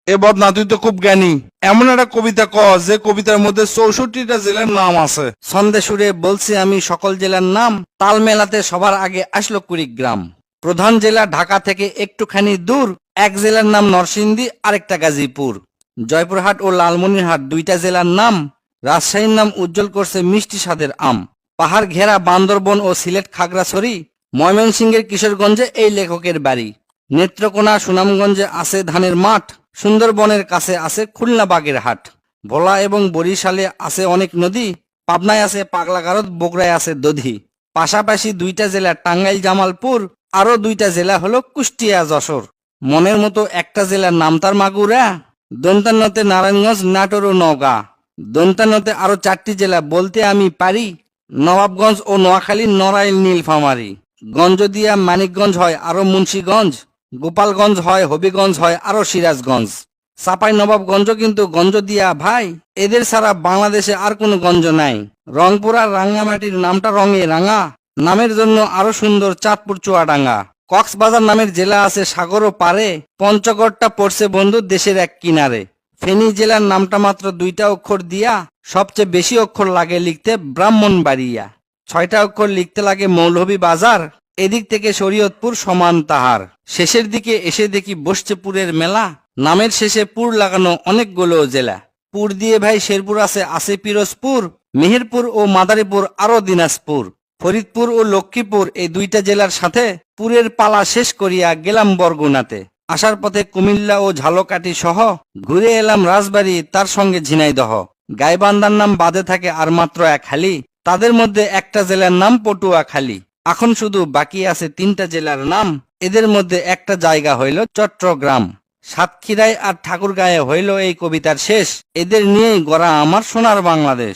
এ বদনা, তুই তো খুব জ্ঞানী। এমন একটা কবিতা ক যে কবিতার মধ্যে 64টা জেলার নাম আছে। ছন্দে সুরে বলছি আমি সকল জেলার নাম, তাল মেলাতে সবার আগে আসলো কুড়িগ্রাম। প্রধান জেলা ঢাকা থেকে একটুখানি দূর, এক জেলার নাম নরসিংদী, আরেকটা গাজীপুর। জয়পুরহাট ও লালমনিরহাট দুইটা জেলার নাম, রাজশাহীর নাম উজ্জ্বল করছে মিষ্টি স্বাদের আম। পাহাড় ঘেরা বান্দরবন ও সিলেট খাগড়াছড়ি, ময়মনসিংহের কিশোরগঞ্জে এই লেখকের বাড়ি। নেত্রকোনা সুনামগঞ্জে আছে ধানের মাঠ, সুন্দরবনের কাছে আছে খুলনা বাগেরহাট। ভোলা এবং বরিশালে আছে অনেক নদী, পাবনায় আছে পাগলাগারদ, বগুড়ায় আছে দধি। পাশাপাশি দুইটা জেলা টাঙ্গাইল জামালপুর, আরো দুইটা জেলা হলো কুষ্টিয়া যশোর। মনের মতো একটা জেলার নাম তার মাগুরা, দন্তান্নতে নারায়ণগঞ্জ, নাটোর ও নওগাঁ। দন্তান্নতে আরো 4টি জেলা বলতে আমি পারি, নবাবগঞ্জ ও নোয়াখালী, নড়াইল, নীলফামারী। গঞ্জদিয়া মানিকগঞ্জ হয় আরো মুন্সীগঞ্জ, গোপালগঞ্জ হয়, হবিগঞ্জ হয় আরো সিরাজগঞ্জ। চাপাই নবাবগঞ্জ কিন্তু গঞ্জ দিয়া ভাই, এদের ছাড়া বাংলাদেশে আর কোনো গঞ্জ নাই। রংপুর আর রাঙ্গামাটির নামটা রঙে রাঙা, নামের জন্য আরো সুন্দর চাঁদপুর চুয়াডাঙ্গা। কক্সবাজার নামের জেলা আছে সাগরও পারে, পঞ্চগড়টা পড়ছে বন্ধু দেশের এক কিনারে। ফেনী জেলার নামটা মাত্র 2টা অক্ষর দিয়া, সবচেয়ে বেশি অক্ষর লাগে লিখতে ব্রাহ্মণবাড়িয়া। 6টা অক্ষর লিখতে লাগে মৌলভী বাজার, এদিক থেকে শরীয়তপুর সমান তাহার। শেষের দিকে এসে দেখি বসছে পুরের মেলা, নামের শেষে পুর লাগানো অনেকগুলো জেলা। পুর দিয়ে ভাই শেরপুর আছে পিরোজপুর, মেহেরপুর ও মাদারীপুর, আরো দিনাজপুর। ফরিদপুর ও লক্ষ্মীপুর এই দুইটা জেলার সাথে পুরের পালা শেষ করিয়া গেলাম বরগুনাতে। আসার পথে কুমিল্লা ও ঝালকাঠি সহ ঘুরে এলাম রাজবাড়ী, তার সঙ্গে ঝিনাইদহ। গাইবান্ধার নাম বাদে থাকে আর মাত্র এক হালি, তাদের মধ্যে একটা জেলার নাম পটুয়াখালী। এখন শুধু বাকি আছে 3টা জেলার নাম, এদের মধ্যে একটা জায়গা হইল চট্টগ্রাম। সাতক্ষীরায় আর ঠাকুরগাঁয়ে হইল এই কবিতার শেষ। এদের নিয়েই গড়া আমার সোনার বাংলাদেশ।